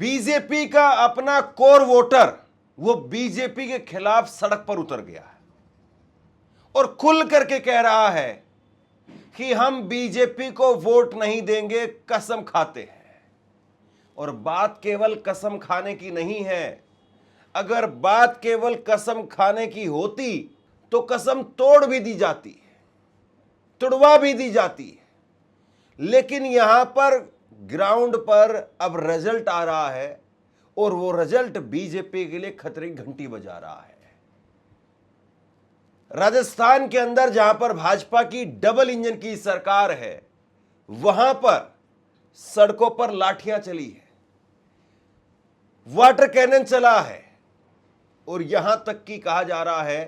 BJP का अपना core voter वो बीजेपी के खिलाफ सड़क पर उतर गया है और खुल करके कह रहा है कि हम बीजेपी को वोट नहीं देंगे, कसम खाते हैं। और बात केवल कसम खाने की नहीं है। अगर बात केवल कसम खाने की होती तो कसम तोड़ भी दी जाती, तुड़वा भी दी जाती। लेकिन यहां पर ग्राउंड पर अब रिजल्ट आ रहा है और वो रिजल्ट बीजेपी के लिए खतरे की घंटी बजा रहा है। राजस्थान के अंदर जहां पर भाजपा की डबल इंजन की सरकार है, वहां पर सड़कों पर लाठियां चली है, वाटर कैनन चला है और यहां तक कि कहा जा रहा है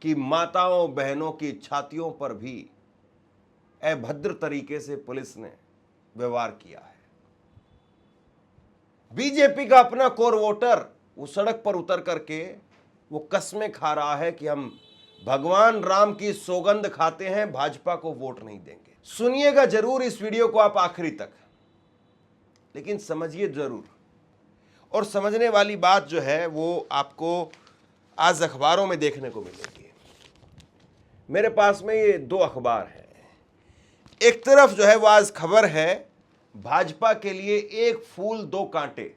कि माताओं बहनों की छातियों पर भी अभद्र तरीके से पुलिस ने व्यवहार किया है। बीजेपी का अपना कोर वोटर वो सड़क पर उतर करके वो कस्में खा रहा है कि हम भगवान राम की सौगंध खाते हैं, भाजपा को वोट नहीं देंगे। सुनिएगा जरूर इस वीडियो को आप आखिरी तक, लेकिन समझिए जरूर। और समझने वाली बात जो है वो आपको आज अखबारों में देखने को मिलेगी। मेरे पास में ये दो अखबार हैं। एक तरफ जो है वो आज खबर है भाजपा के लिए एक फूल दो कांटे,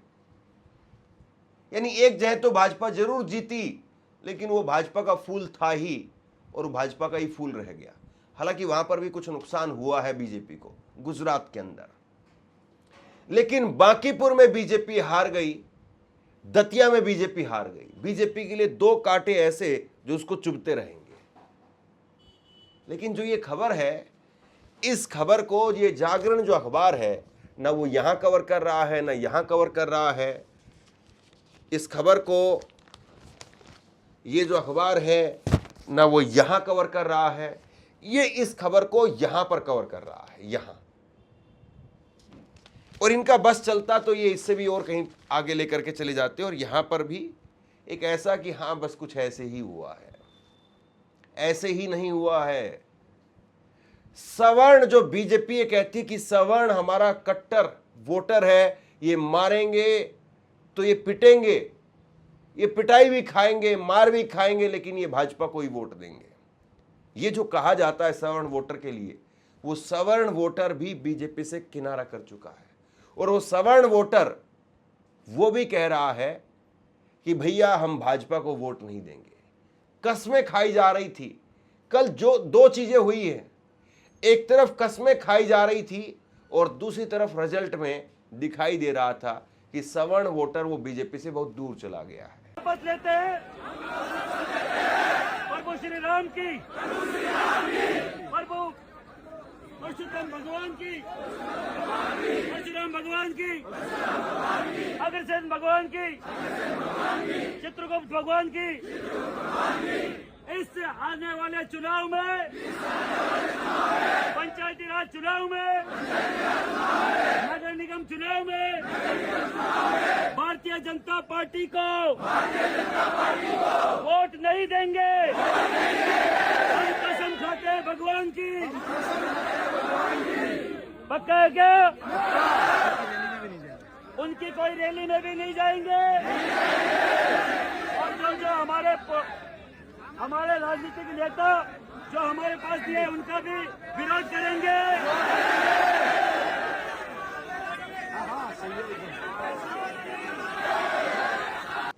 यानी एक जगह तो भाजपा जरूर जीती लेकिन वो भाजपा का फूल था ही और भाजपा का ही फूल रह गया। हालांकि वहां पर भी कुछ नुकसान हुआ है बीजेपी को गुजरात के अंदर, लेकिन बांकीपुर में बीजेपी हार गई, दतिया में बीजेपी हार गई। बीजेपी के लिए दो कांटे ऐसे जो उसको चुभते रहेंगे। लेकिन जो ये खबर है, इस खबर को ये जागरण जो अखबार है ना वो यहां कवर कर रहा है ना यहां कवर कर रहा है। इस खबर को ये जो अखबार है ना वो यहां कवर कर रहा है, ये इस खबर को यहां पर कवर कर रहा है, यहां। और इनका बस चलता तो ये इससे भी और कहीं आगे लेकर के चले जाते और यहां पर भी एक ऐसा कि हां बस कुछ ऐसे ही हुआ है। ऐसे ही नहीं हुआ है। सवर्ण जो बीजेपी ये कहती कि सवर्ण हमारा कट्टर वोटर है, ये मारेंगे तो ये पिटेंगे, ये पिटाई भी खाएंगे, मार भी खाएंगे, लेकिन ये भाजपा को ही वोट देंगे। ये जो कहा जाता है सवर्ण वोटर के लिए, वो सवर्ण वोटर भी बीजेपी से किनारा कर चुका है। और वो सवर्ण वोटर वो भी कह रहा है कि भैया हम भाजपा को वोट नहीं देंगे। कस्में खाई जा रही थी। कल जो दो चीजें हुई हैं, एक तरफ कस्में खाई जा रही थी और दूसरी तरफ रिजल्ट में दिखाई दे रहा था कि सवर्ण वोटर वो बीजेपी से बहुत दूर चला गया है। शपथ लेते हैं प्रभु श्री राम की, प्रभु परशुराम भगवान की, परशुराम भगवान की, अग्रसेन भगवान की, चित्रगुप्त भगवान की। इससे आने वाले चुनाव में, पंचायती राज चुनाव में, नगर निगम चुनाव में भारतीय जनता पार्टी को वोट नहीं देंगे। हम कसम खाते हैं भगवान की। पक्का है क्या? उनकी कोई रैली में भी नहीं जाएंगे और जो हमारे राजनीतिक नेता जो हमारे पास दिए उनका भी विरोध करेंगे।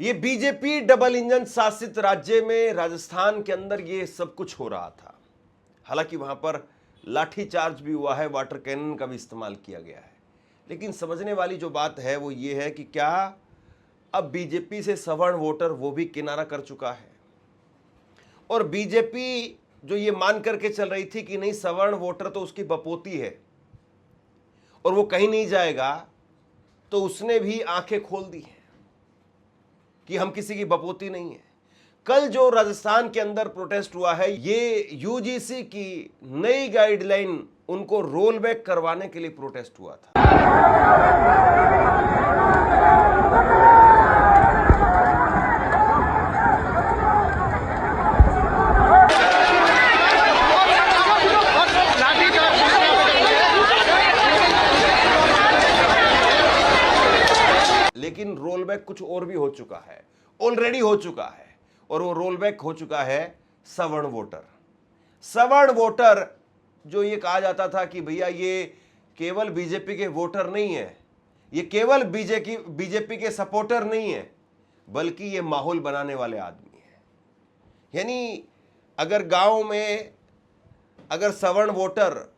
ये बीजेपी डबल इंजन शासित राज्य में राजस्थान के अंदर ये सब कुछ हो रहा था। हालांकि वहां पर लाठी चार्ज भी हुआ है, वाटर कैनन का भी इस्तेमाल किया गया है। लेकिन समझने वाली जो बात है वो ये है कि क्या अब बीजेपी से सवर्ण वोटर वो भी किनारा कर चुका है और बीजेपी जो ये मान करके चल रही थी कि नहीं सवर्ण वोटर तो उसकी बपोती है और वो कहीं नहीं जाएगा, तो उसने भी आंखें खोल दी हैं कि हम किसी की बपोती नहीं है। कल जो राजस्थान के अंदर प्रोटेस्ट हुआ है, ये यूजीसी की नई गाइडलाइन उनको रोल बैक करवाने के लिए प्रोटेस्ट हुआ था। लेकिन रोल बैक कुछ और भी हो चुका है, ऑलरेडी हो चुका है, और वो रोल बैक हो चुका है सवर्ण वोटर। सवर्ण वोटर जो ये कहा जाता था कि भैया ये केवल बीजेपी के वोटर नहीं है, ये केवल बीजेपी के सपोर्टर नहीं है, बल्कि ये माहौल बनाने वाले आदमी हैं। यानी अगर गांव में अगर सवर्ण वोटर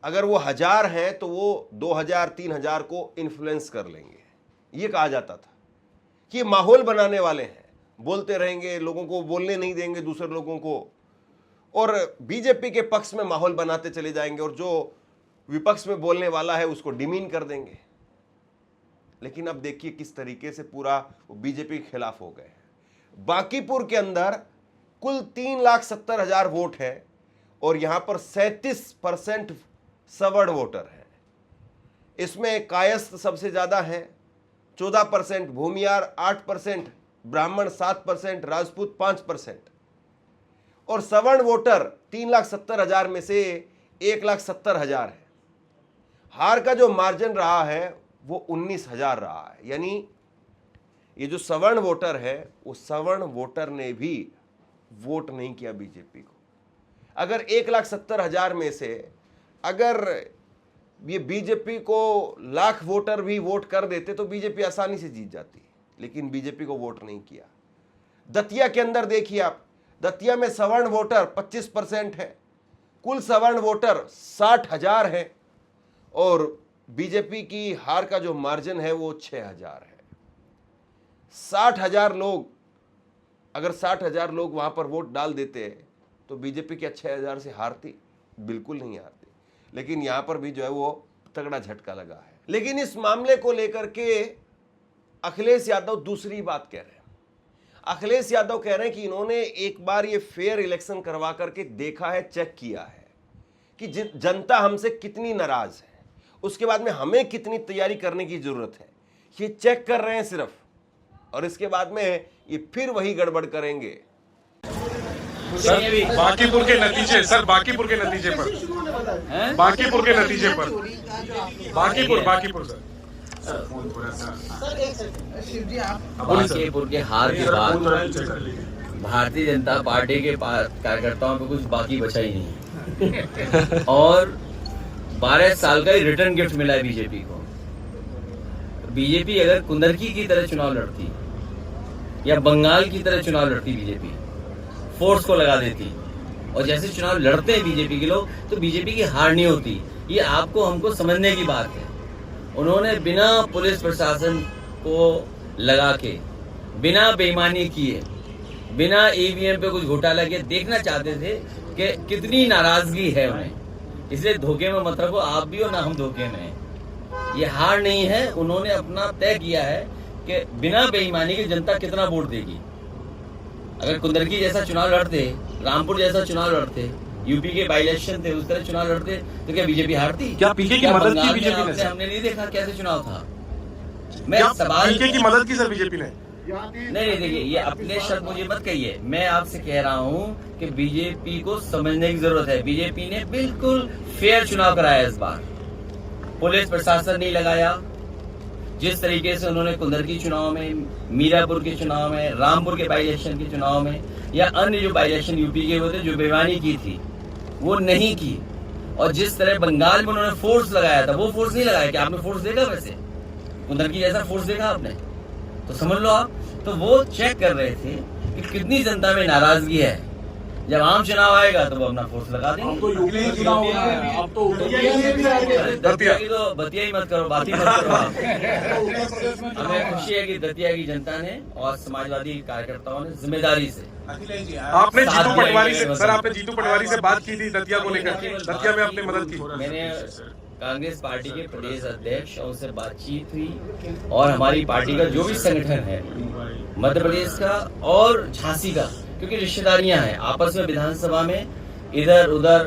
अगर वो 1000 हैं तो वो 2000 3000 को इन्फ्लुएंस कर लेंगे, ये कहा जाता था कि ये माहौल बनाने वाले हैं, बोलते रहेंगे, लोगों को बोलने नहीं देंगे दूसरे लोगों को, और बीजेपी के पक्ष में माहौल बनाते चले जाएंगे, और जो विपक्ष में बोलने वाला है उसको डिमीन कर देंगे। लेकिन अब देखिए किस तरीके से पूरा बीजेपी के खिलाफ हो गए। बांकीपुर के अंदर कुल 3,70,000 वोट है, और यहां पर 37% सवर्ण वोटर हैं। इसमें कायस्थ सबसे ज्यादा हैं 14%, भूमियार 8%, ब्राह्मण 7%, राजपूत 5%, और सवर्ण वोटर 3,70,000 में से 1,70,000 है। हार का जो मार्जिन रहा है वो 19,000 रहा है। यानी ये जो सवर्ण वोटर है, वो सवर्ण वोटर ने भी वोट नहीं किया बीजेपी को। अगर 1,70,000 में से अगर ये बीजेपी को लाख वोटर भी वोट कर देते तो बीजेपी आसानी से जीत जाती, लेकिन बीजेपी को वोट नहीं किया। दतिया के अंदर देखिए आप, दतिया में सवर्ण वोटर 25% है, कुल सवर्ण वोटर 60,000 है, और बीजेपी की हार का जो मार्जिन है वो 6,000 है। 60,000 लोग, अगर 60,000 लोग वहां पर वोट डाल देते तो बीजेपी क्या 6,000 से हारती? बिल्कुल नहीं हारती। लेकिन यहां पर भी जो है वो तगड़ा झटका लगा है। लेकिन इस मामले को लेकर के अखिलेश यादव दूसरी बात कह रहे हैं। अखिलेश यादव कह रहे हैं कि इन्होंने एक बार ये फेयर इलेक्शन करवा करके देखा है, चेक किया है कि जनता हमसे कितनी नाराज है, उसके बाद में हमें कितनी तैयारी करने की जरूरत है। ये चेक कर रहे हैं सिर्फ, और इसके बाद में ये फिर वही गड़बड़ करेंगे। सर बांकीपुर के नतीजे, सर बांकीपुर के नतीजे पर, बांकीपुर के नतीजे पर, बांकीपुर सर, बांकीपुर के हार के बाद भारतीय जनता पार्टी के कार्यकर्ताओं को कुछ बाकी बचा ही नहीं, और 12 साल का ही रिटर्न गिफ्ट मिला है बीजेपी को। बीजेपी अगर कुंदरकी की तरह चुनाव लड़ती या बंगाल की तरह चुनाव लड़ती, बीजेपी फोर्स को लगा देती, और जैसे चुनाव लड़ते हैं बीजेपी के लोग, तो बीजेपी की हार नहीं होती। ये आपको हमको समझने की बात है। उन्होंने बिना पुलिस प्रशासन को लगा के, बिना बेईमानी किए, बिना ईवीएम पे कुछ घोटाला किए देखना चाहते थे कि कितनी नाराजगी है उन्हें। इसलिए धोखे में मत रखो आप भी हो, ना हम धोखे में। ये हार नहीं है, उन्होंने अपना तय किया है कि बिना बेईमानी के जनता कितना वोट देगी। अगर कुंदरकी जैसा चुनाव लड़ते, रामपुर जैसा चुनाव लड़ते, यूपी के बाई इलेक्शन थे उस तरह चुनाव लड़ते, तो क्या बीजेपी हारती? क्या पीके की मदद की बीजेपी ने? हमने नहीं देखा कैसे चुनाव था। मैं सवाल पीके की मदद की सर बीजेपी ने? नहीं देखिए, ये अपने शब्द मुझे मत कहिए, मैं आपसे कह रहा हूँ कि बीजेपी को समझने की जरूरत है। बीजेपी ने बिल्कुल फेयर चुनाव कराया इस बार। पुलिस प्रशासन नहीं लगाया, जिस तरीके से उन्होंने कुंदरकी चुनाव में, मीरापुर के चुनाव में, रामपुर के बाई इलेक्शन के चुनाव में, या अन्य जो बाई इलेक्शन यूपी के होते जो बेईमानी की थी वो नहीं की। और जिस तरह बंगाल में उन्होंने फोर्स लगाया था, वो फोर्स नहीं लगाया। क्या आपने फोर्स देखा? वैसे कुंदरकी जैसा फोर्स देखा आपने? तो समझ लो आप, तो वो चेक कर रहे थे कि कितनी जनता में नाराजगी है। जब आम चुनाव आएगा तो वो अपना फोर्स लगा देंगे। अब तो दतिया की तो बतिया ही मत करो, बात ही मत करो आप। हमें खुशी है कि दतिया की जनता ने और समाजवादी कार्यकर्ताओं ने जिम्मेदारी से, आपने जीतू पटवारी से, सर आपने जीतू पटवारी से बात की थी दतिया को लेकर, दतिया में आपने मदद की? मैंने कांग्रेस पार्टी के प्रदेश अध्यक्ष और उनसे बातचीत हुई, और हमारी पार्टी का जो भी संगठन है मध्य प्रदेश का और झांसी का, क्योंकि रिश्तेदारियां हैं आपस में, विधानसभा में इधर उधर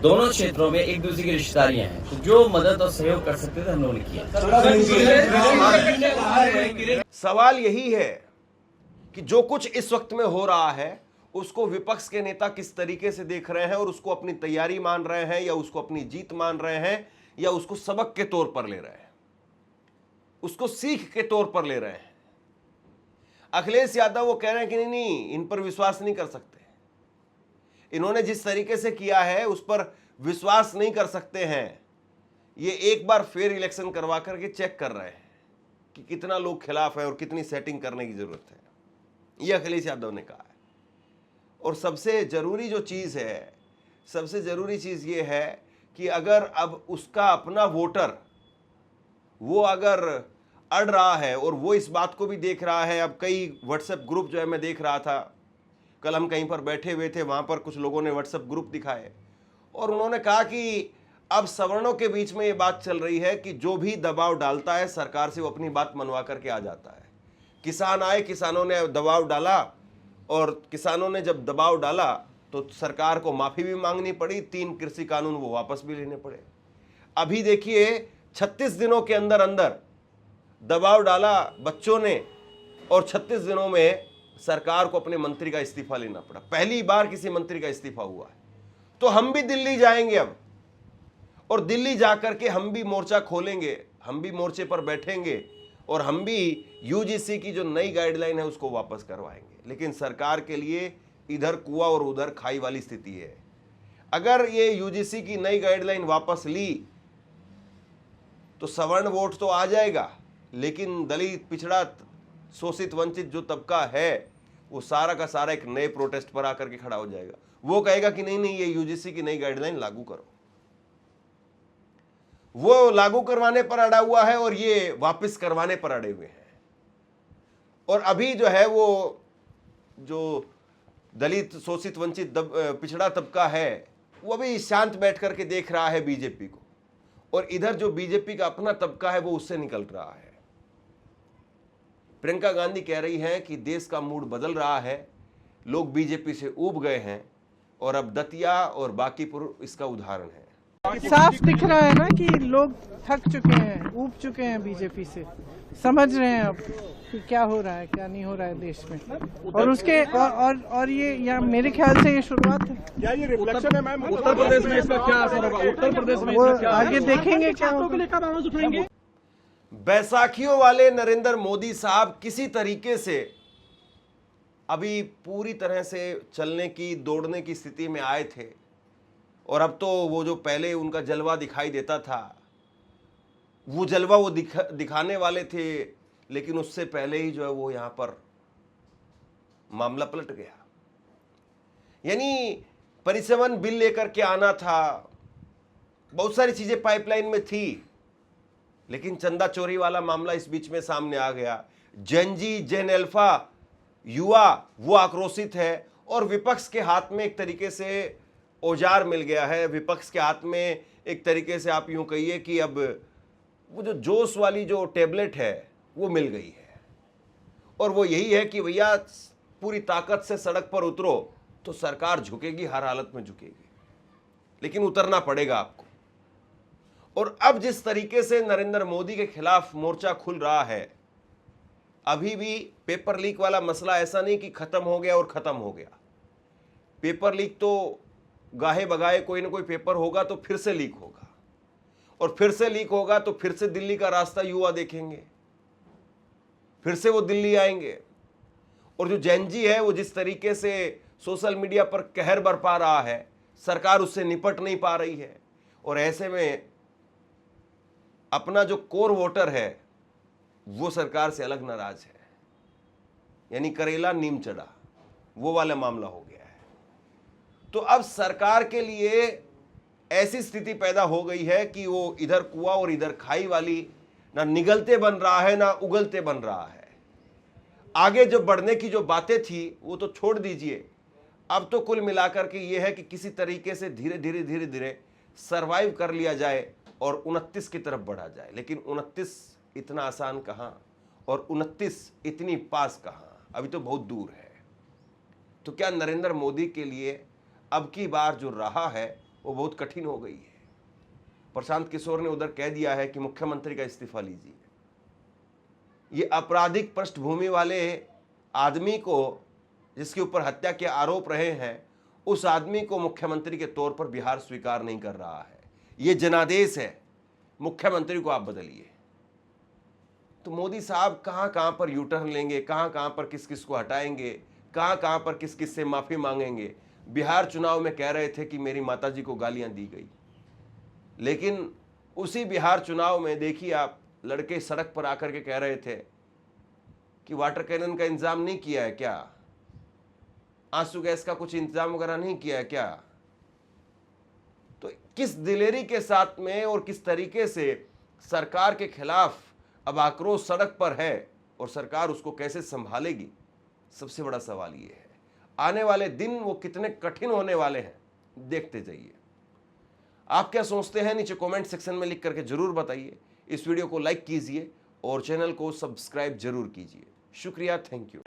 दोनों क्षेत्रों में एक दूसरे की रिश्तेदारियां हैं, तो जो मदद और सहयोग कर सकते थे हम लोगों ने किया। सवाल यही है कि जो कुछ इस वक्त में हो रहा है उसको विपक्ष के नेता किस तरीके से देख रहे हैं, और उसको अपनी तैयारी मान रहे हैं, या उसको अपनी जीत मान रहे हैं, या उसको सबक के तौर पर ले रहे हैं। उसको सीख के तौर पर ले रहे हैं। अखिलेश यादव वो कह रहे हैं कि नहीं, इन पर विश्वास नहीं कर सकते, इन्होंने जिस तरीके से किया है उस पर विश्वास नहीं कर सकते हैं। ये एक बार फेयर इलेक्शन करवा करके चेक कर रहे हैं कि कितना लोग खिलाफ है और कितनी सेटिंग करने की जरूरत है, ये अखिलेश यादव ने कहा है। और सबसे जरूरी जो चीज है, सबसे जरूरी चीज ये है कि अगर अब उसका अपना वोटर वो अगर अड़ रहा है और वो इस बात को भी देख रहा है, अब कई व्हाट्सएप ग्रुप जो है मैं देख रहा था, कल हम कहीं पर बैठे हुए थे, वहां पर कुछ लोगों ने व्हाट्सएप ग्रुप दिखाए और उन्होंने कहा कि अब सवर्णों के बीच में ये बात चल रही है कि जो भी दबाव डालता है सरकार से वो अपनी बात मनवा करके आ जाता है। किसान आए, किसानों ने दबाव डाला और किसानों ने जब दबाव डाला तो सरकार को माफी भी मांगनी पड़ी, 3 कृषि कानून वो वापस भी लेने पड़े। अभी देखिए 36 दिनों के अंदर अंदर दबाव डाला बच्चों ने और 36 दिनों में सरकार को अपने मंत्री का इस्तीफा लेना पड़ा। पहली बार किसी मंत्री का इस्तीफा हुआ है। तो हम भी दिल्ली जाएंगे अब, और दिल्ली जाकर के हम भी मोर्चा खोलेंगे, हम भी मोर्चे पर बैठेंगे और हम भी यूजीसी की जो नई गाइडलाइन है उसको वापस करवाएंगे। लेकिन सरकार के लिए इधर कुआं और उधर खाई वाली स्थिति है। अगर ये यूजीसी की नई गाइडलाइन वापस ली तो सवर्ण वोट तो आ जाएगा, लेकिन दलित, पिछड़ा, शोषित, वंचित जो तबका है वो सारा का सारा एक नए प्रोटेस्ट पर आकर के खड़ा हो जाएगा। वो कहेगा कि नहीं नहीं, ये यूजीसी की नई गाइडलाइन लागू करो। वो लागू करवाने पर अड़ा हुआ है और ये वापस करवाने पर अड़े हुए हैं। और अभी जो है वो जो दलित, शोषित, वंचित, पिछड़ा तबका है वो अभी शांत बैठ करके देख रहा है बीजेपी को, और इधर जो बीजेपी का अपना तबका है वो उससे निकल रहा है। प्रियंका गांधी कह रही है कि देश का मूड बदल रहा है, लोग बीजेपी से ऊब गए हैं, और अब दतिया और बांकीपुर इसका उदाहरण है। साफ दिख रहा है ना कि लोग थक चुके हैं, ऊब चुके हैं बीजेपी से, समझ रहे हैं अब कि क्या हो रहा है क्या नहीं हो रहा है देश में। और उसके और ये या मेरे ख्याल से ये शुरुआत है। क्या ये रिफ्लेक्शन है मैम? उत्तर प्रदेश में इसका क्या असर होगा? उत्तर प्रदेश में वो इसका क्या आगे देखेंगे क्या होगा। लेकर आवाज उठाएंगे। बैसाखियों वाले नरेंद्र मोदी साहब किसी तरीके से अभी पूरी तरह से चलने की, दौड़ने की स्थिति में आए थे, और अब तो वो जो पहले उनका जलवा दिखाई देता था वो जलवा वो दिखाने वाले थे, लेकिन उससे पहले ही जो है वो यहां पर मामला पलट गया। यानी परिसवन बिल लेकर के आना था, बहुत सारी चीजें पाइपलाइन में थी, लेकिन चंदा चोरी वाला मामला इस बीच में सामने आ गया। जेनजी, जेन अल्फा युवा वो आक्रोशित है, और विपक्ष के हाथ में एक तरीके से औजार मिल गया है। विपक्ष के हाथ में एक तरीके से आप यूं कहिए कि अब वो जो जोश वाली जो टेबलेट है वो मिल गई है, और वो यही है कि भैया पूरी ताकत से सड़क पर उतरो तो सरकार झुकेगी, हर हालत में झुकेगी, लेकिन उतरना पड़ेगा आपको। और अब जिस तरीके से नरेंद्र मोदी के खिलाफ मोर्चा खुल रहा है, अभी भी पेपर लीक वाला मसला ऐसा नहीं कि खत्म हो गया और खत्म हो गया। पेपर लीक तो गाहे बगाए कोई ना कोई पेपर होगा तो फिर से लीक होगा, और फिर से लीक होगा तो फिर से दिल्ली का रास्ता युवा देखेंगे, फिर से वो दिल्ली आएंगे। और जो जैनजी है वो जिस तरीके से सोशल मीडिया पर कहर बरपा रहा है, सरकार उससे निपट नहीं पा रही है, और ऐसे में अपना जो कोर वोटर है वो सरकार से अलग नाराज है। यानी करेला नीम चढ़ा वो वाला मामला हो गया है। तो अब सरकार के लिए ऐसी स्थिति पैदा हो गई है कि वो इधर कुआं और इधर खाई वाली, ना निगलते बन रहा है ना उगलते बन रहा है। आगे जो बढ़ने की जो बातें थी वो तो छोड़ दीजिए, अब तो कुल मिलाकर के ये है कि किसी तरीके से धीरे धीरे सरवाइव कर लिया जाए और 29 की तरफ बढ़ा जाए। लेकिन 29 इतना आसान कहाँ, और 29 इतनी पास कहाँ, अभी तो बहुत दूर है। तो क्या नरेंद्र मोदी के लिए अब की बार जो रहा है वो बहुत कठिन हो गई है। प्रशांत किशोर ने उधर कह दिया है कि मुख्यमंत्री का इस्तीफा लीजिए। ये आपराधिक पृष्ठभूमि वाले आदमी को, जिसके ऊपर हत्या के आरोप रहे हैं, उस आदमी को मुख्यमंत्री के तौर पर बिहार स्वीकार नहीं कर रहा है। ये जनादेश है, मुख्यमंत्री को आप बदलिए। तो मोदी साहब कहाँ कहाँ पर यू टर्न लेंगे, कहाँ कहाँ पर किस किस को हटाएंगे, कहाँ कहाँ पर किस किस से माफी मांगेंगे। बिहार चुनाव में कह रहे थे कि मेरी माताजी को गालियां दी गई, लेकिन उसी बिहार चुनाव में देखिए आप, लड़के सड़क पर आकर के कह रहे थे कि वाटर कैनन का इंतजाम नहीं किया है क्या, आंसू गैस का कुछ इंतजाम वगैरह नहीं किया है क्या। तो किस दिलेरी के साथ में और किस तरीके से सरकार के खिलाफ अब आक्रोश सड़क पर है और सरकार उसको कैसे संभालेगी, सबसे बड़ा सवाल ये है। आने वाले दिन वो कितने कठिन होने वाले हैं, देखते जाइए। आप क्या सोचते हैं नीचे कमेंट सेक्शन में लिख करके जरूर बताइए। इस वीडियो को लाइक कीजिए और चैनल को सब्सक्राइब जरूर कीजिए। शुक्रिया, थैंक यू।